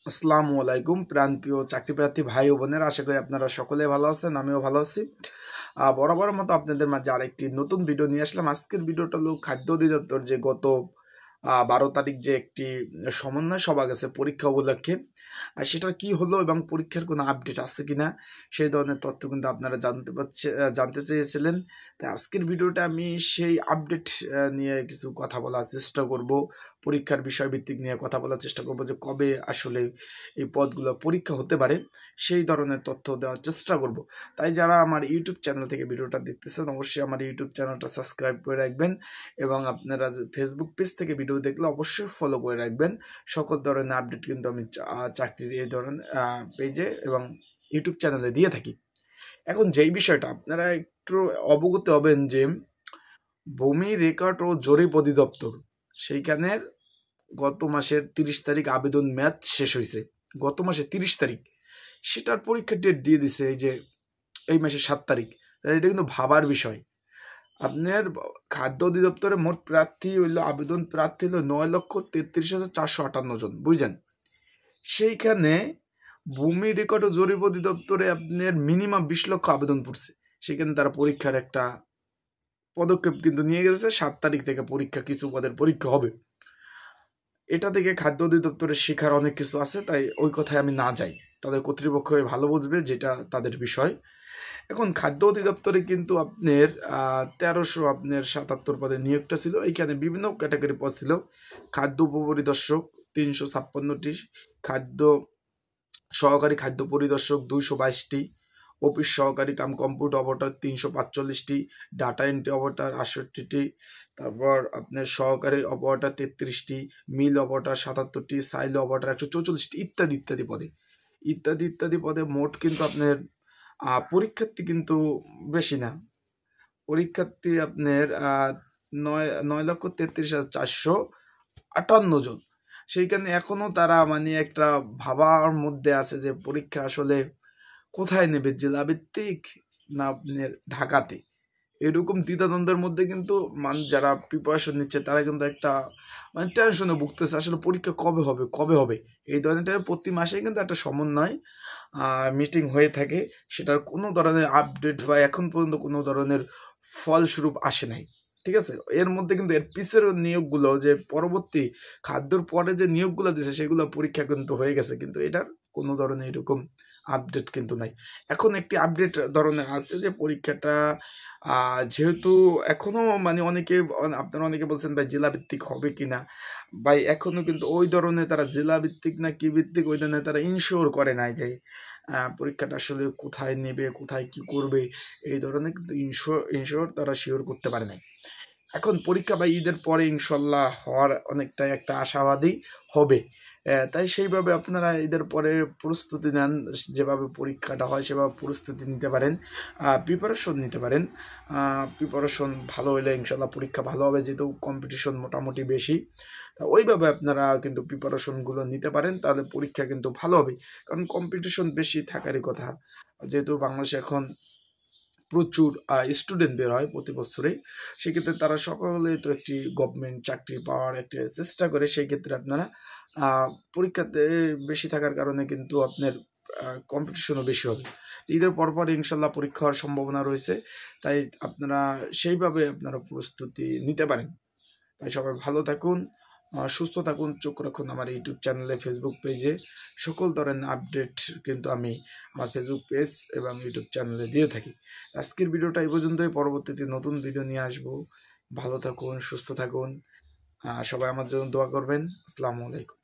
আসসালামু আলাইকুম প্রাণপ্রিয় চাকরিপ্রার্থী ভাই ও বোনেরা, আশা করি আপনারা সকলে ভালো আছেন। আমিও ভালো আছি। বরাবর মতো আপনাদের মাঝে আরেকটি নতুন ভিডিও নিয়ে আসলাম। আজকের ভিডিওটা হলো খাদ্য অধিদপ্তর যে গত 12 তারিখ যে একটি সমন্বয় সভা গেছে পরীক্ষা উপলক্ষে, আর সেটা কি হলো এবং পরীক্ষার কোনো আপডেট আছে কিনা সেই ধরনের তথ্য কিন্তু আপনারা জানতে চেয়েছিলেন। তাই আজকের ভিডিওটা আমি সেই আপডেট নিয়ে কিছু কথা বলার চেষ্টা করব। পরীক্ষার বিষয়ভিত্তিক নিয়ে কথা বলার চেষ্টা করব যে কবে আসলে এই পদগুলো পরীক্ষা হতে পারে সেই ধরনের তথ্য দেওয়ার চেষ্টা করব। তাই যারা আমার ইউটিউব চ্যানেল থেকে ভিডিওটা দেখতেছেন অবশ্যই আমার ইউটিউব চ্যানেলটা সাবস্ক্রাইব করে রাখবেন এবং আপনারা ফেসবুক পেজ থেকে ভিডিও দেখলে অবশ্যই ফলো করে রাখবেন। সকল ধরনের আপডেট কিন্তু আমি চাকরির এই ধরনের পেজে এবং ইউটিউব চ্যানেলে দিয়ে থাকি। এখন যেই বিষয়টা আপনারা একটু অবগত হবেন যে ভূমি রেকর্ড ও জরিপ অধিদপ্তর সেইখানের গত মাসের 30 তারিখ আবেদন মেয়াদ শেষ হয়েছে। গত মাসের 30 তারিখ সেটার পরীক্ষার ডেট দিয়ে দিছে এই মাসের 7 তারিখ। এটা কিন্তু ভাবার বিষয়। আপনার খাদ্য অধিদপ্তরে মোট প্রার্থী হইল, আবেদন প্রার্থী হইল 9,33,458 জন, বুঝলেন? সেইখানে ভূমি রেকর্ড ও জরিপ অধিদপ্তরে আপনার মিনিমাম 20 লক্ষ আবেদন পড়ছে। সেখানে তারা পরীক্ষার একটা পদক্ষেপ কিন্তু নিয়ে গেছে। 7 তারিখ থেকে পরীক্ষা, কিছু পদের পরীক্ষা হবে। এটা থেকে খাদ্য অধিদপ্তরের শেখার অনেক কিছু আছে, তাই ওই কথায় আমি না যাই। তাদের কর্তৃপক্ষ ভালো বুঝবে, যেটা তাদের বিষয়। এখন খাদ্য অধিদপ্তরে কিন্তু আপনার 1377 পদে নিয়োগটা ছিল। এইখানে বিভিন্ন ক্যাটাগরি পদ ছিল। খাদ্য উপপরিদর্শক 356টি, খাদ্য সহকারী খাদ্য পরিদর্শক 222টি, অফিস সহকারী কাম কম্পিউটার অপারেটর 345টি, ডাটা এন্ট্রি অপারেটর 68টি, তারপর আপনার সহকারী অপারেটর 33টি, মিল অপারেটর 77টি, সাইলো অপারেটর 144টি, ইত্যাদি ইত্যাদি পদে মোট কিন্তু আপনার পরীক্ষার্থী কিন্তু বেশি না। পরীক্ষার্থী আপনার 9,33,458 জন। সেইখানে এখনো তারা মানে একটা ভাবার মধ্যে আছে যে পরীক্ষা আসলে কোথায় নেবে, জেলাভিত্তিক না আপনার ঢাকাতে। এরকম দ্বিধাদ্বন্দ্বের মধ্যে কিন্তু যারা প্রিপারেশন নিচ্ছে তারা কিন্তু একটা মানে টেনশনে ভুগতেছে, আসলে পরীক্ষা কবে হবে। এই ধরনের প্রতি মাসে কিন্তু একটা সমন্বয় মিটিং হয়ে থাকে। সেটার কোনো ধরনের আপডেট বা এখন পর্যন্ত কোনো ধরনের ফলস্বরূপ আসে নাই। ঠিক আছে, এর মধ্যে কিন্তু এর পিছের নিয়োগগুলো যে পরবর্তী খাদ্যর পরে যে নিয়োগগুলো দিছে সেগুলো পরীক্ষা কিন্তু হয়ে গেছে, কিন্তু এটার কোনো ধরনের এরকম আপডেট কিন্তু নাই। এখন একটি আপডেট ধরনের আছে যে পরীক্ষাটা যেহেতু এখনো মানে আপনারা অনেকে বলছেন ভাই জেলাভিত্তিক হবে কিনা, ভাই এখনো কিন্তু ওই ধরনের তারা জেলাভিত্তিক না কি ভিত্তিক ওই ধরনের তারা ইনশিওর করে নাই যে পরীক্ষাটা আসলে কোথায় নেবে, কোথায় কি করবে, এই ধরনের কিন্তু ইনশিওর তারা শিওর করতে পারে নাই। এখন পরীক্ষা বা ঈদের পরে ইনশাল্লাহ হওয়ার অনেকটাই একটা আশাবাদী হবে। তাই সেইভাবে আপনারা ঈদের পরে প্রস্তুতি নেন, যেভাবে পরীক্ষাটা হয় সেভাবে প্রস্তুতি নিতে পারেন, প্রিপারেশন নিতে পারেন। প্রিপারেশন ভালো হলে ইনশাল্লাহ পরীক্ষা ভালো হবে, যেহেতু কম্পিটিশন মোটামুটি বেশি। ওইভাবে আপনারা কিন্তু প্রিপারেশনগুলো নিতে পারেন, তাহলে পরীক্ষা কিন্তু ভালো হবে। কারণ কম্পিটিশন বেশি থাকারই কথা, যেহেতু বাংলাদেশে এখন প্রচুর স্টুডেন্ট বের হয় প্রতি বছরেই। সেক্ষেত্রে তারা সকলে তো একটি গভর্নমেন্ট চাকরি পাওয়ার একটা চেষ্টা করে। সেই ক্ষেত্রে আপনারা পরীক্ষাতে বেশি থাকার কারণে কিন্তু আপনার কম্পিটিশনও বেশি হবে। ঈদের পরপর ইনশাল্লাহ পরীক্ষা হওয়ার সম্ভাবনা রয়েছে, তাই আপনারা সেইভাবে আপনারা প্রস্তুতি নিতে পারেন। তাই সবাই ভালো থাকুন, সুস্থ থাকুন, চোখ রাখুন আমার ইউটিউব চ্যানেলে, ফেসবুক পেজে। সকল ধরনের আপডেট কিন্তু আমি আমার ফেসবুক পেজ এবং ইউটিউব চ্যানেলে দিয়ে থাকি। আজকের ভিডিওটা এই পর্যন্তই, পরবর্তীতে নতুন ভিডিও নিয়ে আসবো। ভালো থাকুন, সুস্থ থাকুন, সবাই আমার জন্য দোয়া করবেন। আসসালামু আলাইকুম।